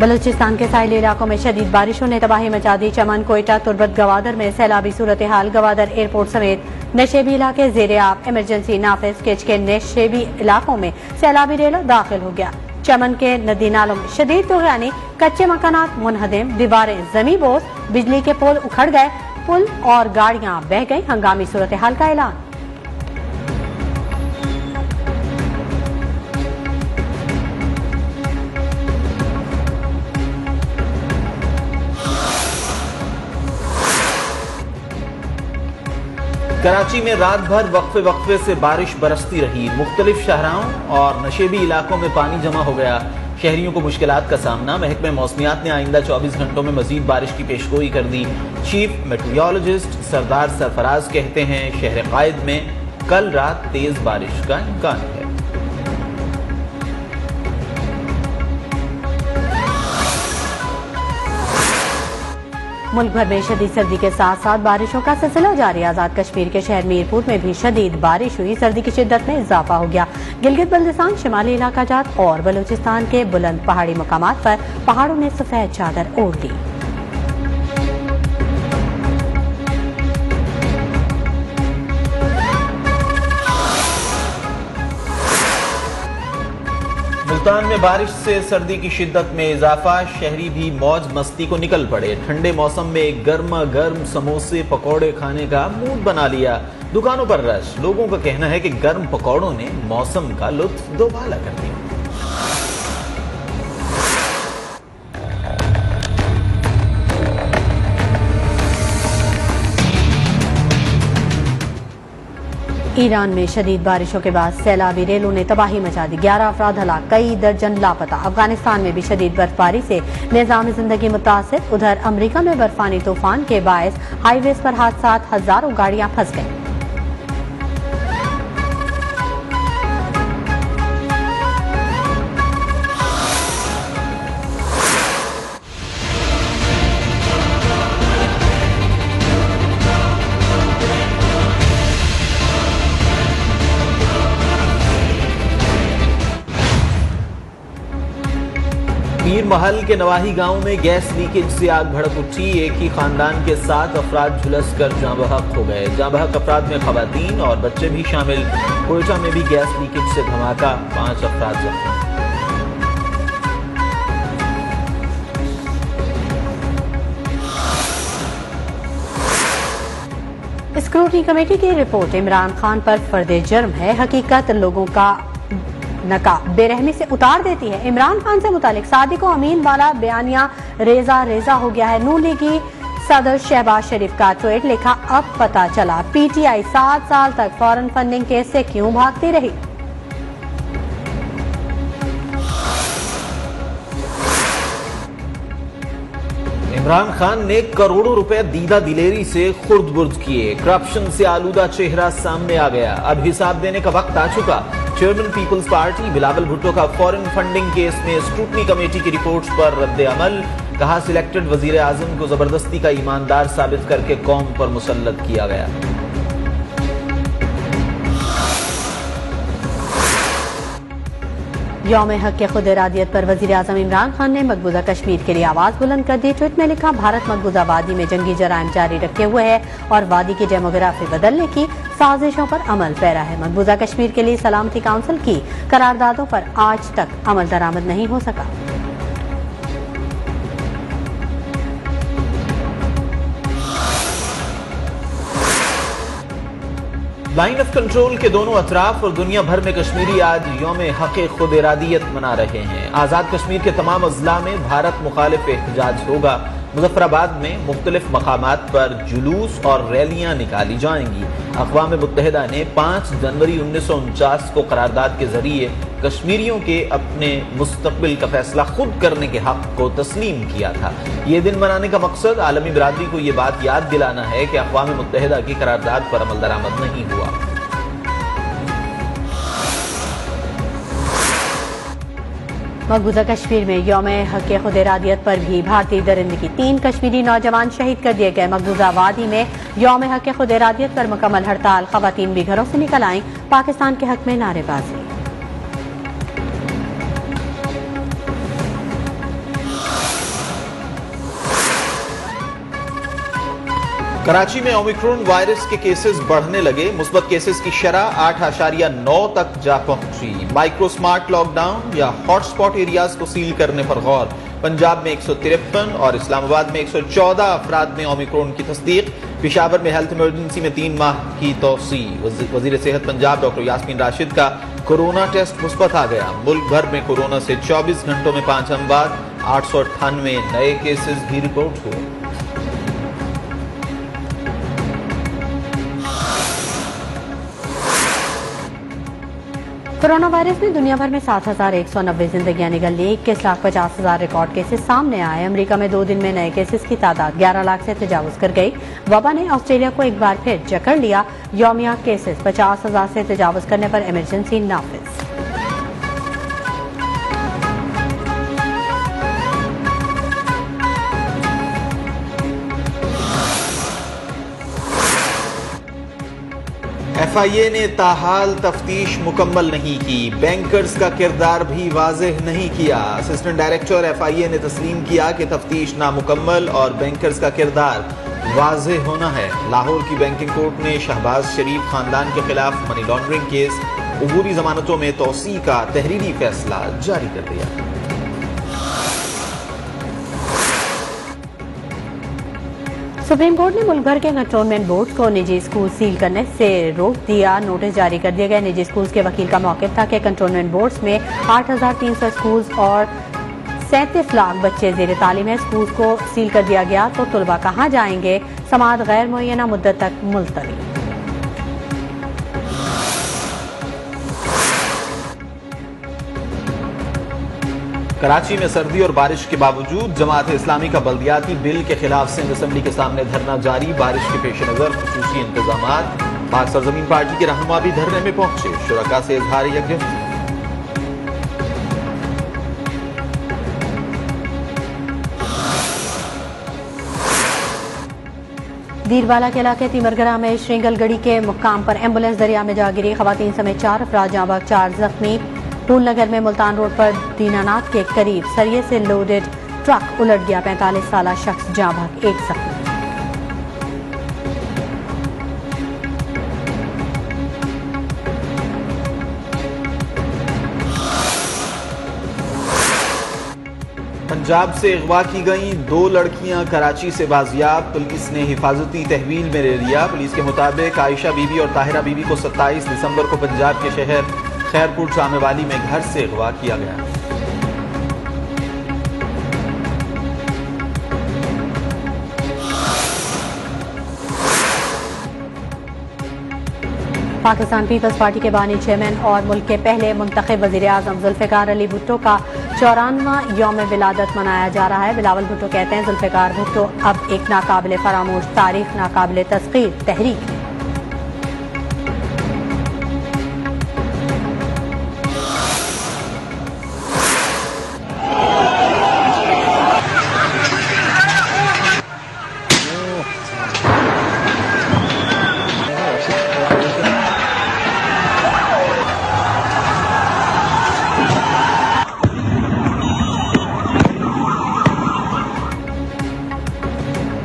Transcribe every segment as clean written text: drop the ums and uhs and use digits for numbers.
बलूचिस्तान के साहिली इलाकों में शदीद बारिशों ने तबाही मचा दी। चमन, कोयटा, तुर्बत, गवादर में सैलाबी सूरत हाल। गवादर एयरपोर्ट समेत नशेबी इलाके जेर आब। इमरजेंसी नाफिज। केच के नशेबी इलाकों में सैलाबी रेलो दाखिल हो गया। चमन के नदी नालों में शदीद तूफानी, कच्चे मकानात मुनहदिम, दीवारें जमी बोस, बिजली के पोल उखड़ गए, पुल और गाड़ियां बह गई। हंगामी सूरत हाल का ऐलान। कराची में रात भर वक्फे से बारिश बरसती रही। मुख्तलिफ शहरों और नशेबी इलाकों में पानी जमा हो गया। शहरियों को मुश्किलात का सामना। महकमे मौसमियात ने आइंदा 24 घंटों में मजीद बारिश की पेशगोई कर दी। चीफ मेट्रोलॉजिस्ट सरदार सरफराज कहते हैं शहर कायद में कल रात तेज बारिश का इम्कान है। मुल्क भर में शदीद सर्दी के साथ साथ बारिशों का सिलसिला जारी। आजाद कश्मीर के शहर मीरपुर में भी शदीद बारिश हुई। सर्दी की शिद्दत में इजाफा हो गया। गिलगित बल्तिस्तान, शिमाली इलाका जात और बलूचिस्तान के बुलंद पहाड़ी मकामात पर पहाड़ों ने सफेद चादर ओढ़ ली। मुल्तान में बारिश से सर्दी की शिद्दत में इजाफा। शहरी भी मौज मस्ती को निकल पड़े। ठंडे मौसम में गर्मा गर्म समोसे पकौड़े खाने का मूड बना लिया। दुकानों पर रश। लोगों का कहना है कि गर्म पकौड़ों ने मौसम का लुत्फ दोबाला कर दिया। ईरान में शदीद बारिशों के बाद सैलाबी रेलों ने तबाही मचा दी। 11 अफराद हलाक, कई दर्जन लापता। अफगानिस्तान में भी शदीद बर्फबारी से निजाम जिंदगी मुतासिर। उधर अमरीका में बर्फानी तूफान के बायस हाईवेज पर हादसात, हजारों गाड़ियां फंस गईं। पीर महल के नवाही गांव में गैस लीकेज से आग भड़क उठी। एक ही खानदान के 7 अफराद झुलस कर जाँ बहक हो गए। जाँ बहक अफराद में खवातीन और बच्चे भी शामिल। कोयटा में भी गैस लीकेज से धमाका, 5 अफराद जख्मी। स्क्रूटनी कमेटी की रिपोर्ट इमरान खान पर फर्दे जुर्म है। हकीकत लोगों का नकाब बेरहमी से उतार देती है। इमरान खान से मुतालिक सादिक और अमीन वाला बयानिया रेजा हो गया है। नून लीगी सदर शहबाज शरीफ का ट्वीट लिखा, अब पता चला पीटीआई 7 साल तक फॉरेन फंडिंग केस से क्यों भागती रही। इमरान खान ने करोड़ों रुपए दीदा दिलेरी से खुर्द बुर्द किए। करप्शन से आलूदा चेहरा सामने आ गया। अब हिसाब देने का वक्त आ चुका। चेयरमैन पीपल्स पार्टी बिलावल भुट्टो का फॉरेन फंडिंग केस में स्क्रूटनी कमेटी की रिपोर्ट्स पर रद्द अमल। कहा सिलेक्टेड वजीर आजम को जबरदस्ती का ईमानदार साबित करके कौम पर मुसल्लत किया गया। यौम हक के खुद इरादियत पर वजीर आजम इमरान खान ने मकबूजा कश्मीर के लिए आवाज बुलंद कर दी। ट्वीट में लिखा, भारत मकबूजा वादी में जंगी जराइम जारी रखे हुए है और वादी की डेमोग्राफी बदलने की साजिशों पर अमल पैरा है। मकबूजा कश्मीर के लिए सलामती काउंसिल की करारदादों पर आज तक अमल दरामद नहीं हो सका। लाइन ऑफ कंट्रोल के दोनों अतराफ और दुनिया भर में कश्मीरी आज यौम हक खुद इरादियत मना रहे हैं। आजाद कश्मीर के तमाम अजला में भारत मुखालिफ एहतजाज होगा। मुजफ्फराबाद में मुख्तलिफ मकामात पर जुलूस और रैलियां निकाली जाएंगी। अक़वाम मुत्तहिदा ने 5 जनवरी 1949 को करारदाद के जरिए कश्मीरियों के अपने मुस्तकबिल का फैसला खुद करने के हक को तस्लीम किया था। ये दिन मनाने का मकसद आलमी बिरादरी को ये बात याद दिलाना है कि अक़वाम मुत्तहिदा की करारदाद पर अमल दरामद नहीं हुआ। मकबूजा कश्मीर में यौम हक खुद इरादियत पर भी भारतीय दरिंदगी। 3 कश्मीरी नौजवान शहीद कर दिए गए। मकबूजा वादी में यौम हक खुद इरादियत पर मुकम्मल हड़ताल। खवातीन भी घरों से निकल आईं। पाकिस्तान के हक में नारेबाजी। कराची में ओमिक्रॉन वायरस के केसेस बढ़ने लगे। मुस्बत केसेस की शरह 8.9 तक जा पहुंची। माइक्रो स्मार्ट लॉकडाउन या हॉटस्पॉट एरियाज को सील करने पर गौर। पंजाब में 153 और इस्लामाबाद में 114 अफराद में ओमिक्रॉन की तस्दीक। पेशावर में हेल्थ इमरजेंसी में 3 माह की तोसी। वजीर सेहत पंजाब डॉक्टर यास्मीन राशिद का कोरोना टेस्ट मुस्बत आ गया। मुल्क भर में कोरोना से 24 घंटों में 5 अमवात, 898 नए केसेस भी रिपोर्ट हुए। कोरोना वायरस ने दुनिया भर में 7,190 जिंदगियां निगल ली। 21,50,000 रिकॉर्ड केसेस सामने आए। अमेरिका में 2 दिन में नए केसेस की तादाद 11 लाख से तजावुज कर गई। वबा ने ऑस्ट्रेलिया को एक बार फिर जकड़ लिया। यौमिया केसेस 50,000 से तजावुज करने पर इमरजेंसी नाफिज। FIA ने ताहाल तफ्तीश मुकम्मल नहीं की। बैंकर्स का किरदार भी वाज़ेह नहीं किया। असिस्टेंट डायरेक्टर FIA ने तस्लीम किया कि तफ्तीश नामुकम्मल और बैंकर्स का किरदार वाज़ेह होना है। लाहौर की बैंकिंग कोर्ट ने शहबाज शरीफ खानदान के खिलाफ मनी लॉन्ड्रिंग केस अबूरी जमानतों में तोसी का तहरीरी फैसला जारी कर दिया। सुप्रीम कोर्ट ने मुल्क भर के कंटोनमेंट बोर्ड को निजी स्कूल सील करने से रोक दिया। नोटिस जारी कर दिया गया। निजी स्कूल्स के वकील का मौक़िफ़ था कि कंटोनमेंट बोर्ड्स में 8,300 स्कूल्स और 37 लाख बच्चे ज़ेर तालीम है। स्कूल्स को सील कर दिया गया तो तलबा कहाँ जाएंगे? समाअत गैर मुअय्यना मुद्दत तक मुलतवी। कराची में सर्दी और बारिश के बावजूद जमात इस्लामी का बल्दियाती बिल के खिलाफ सिंध असम्बली के सामने धरना जारी। बारिश के पेश नजर खुसूसी इंतजामात। पाक सरजमीन पार्टी के रहनुमा भी धरने में पहुंचे। शुरका से इजहार यकजहती। दीरवाला के इलाके तिमरगरा में श्रींगलगढ़ी के मुकाम पर एम्बुलेंस दरिया में जा गिरी। खवातीन समेत 4 अफराद जाँ बहक, 4 जख्मी। टूल नगर में मुल्तान रोड पर दीनानाथ के करीब सरिये से लोडेड ट्रक उलट गया। 45 साल शख्स जाँ बहक, 1 जख्मी। पंजाब से अगवा की गई 2 लड़कियां कराची से बाजियाब। पुलिस ने हिफाजती तहवील में ले लिया। पुलिस के मुताबिक आयशा बीबी और ताहिरा बीबी को 27 दिसंबर को पंजाब के शहर खैरपुर सामेवाली में घर से अगवा किया गया। पाकिस्तान पीपल्स पार्टी के बानी चेयरमैन और मुल्क के पहले मुंतखब वजीर आजम जुल्फ़िकार अली भुट्टो का 54वां यौम विलादत मनाया जा रहा है। बिलावल भुट्टो कहते हैं जुल्फ़िकार भुट्टो अब एक नाकाबिले फरामोश तारीख, नाकाबिले तस्खीर तहरीक है।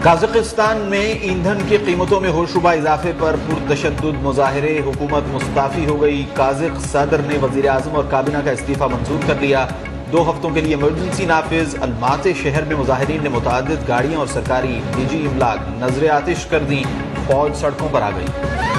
काज़ाकिस्तान में ईंधन की कीमतों में होशरुबा इजाफे पर पुरतशद्दुद मुजाहरे। हुकूमत मुस्ताफी हो गई। काज़ाक सदर ने वज़ीर आज़म और काबीना का इस्तीफा मंजूर कर लिया। 2 हफ्तों के लिए इमरजेंसी नाफिज। अलमाते शहर में मुजाहिरीन ने मुतादिद गाड़ियां और सरकारी निजी इमलाक नजर आतिश कर दी। फौज सड़कों पर आ गई।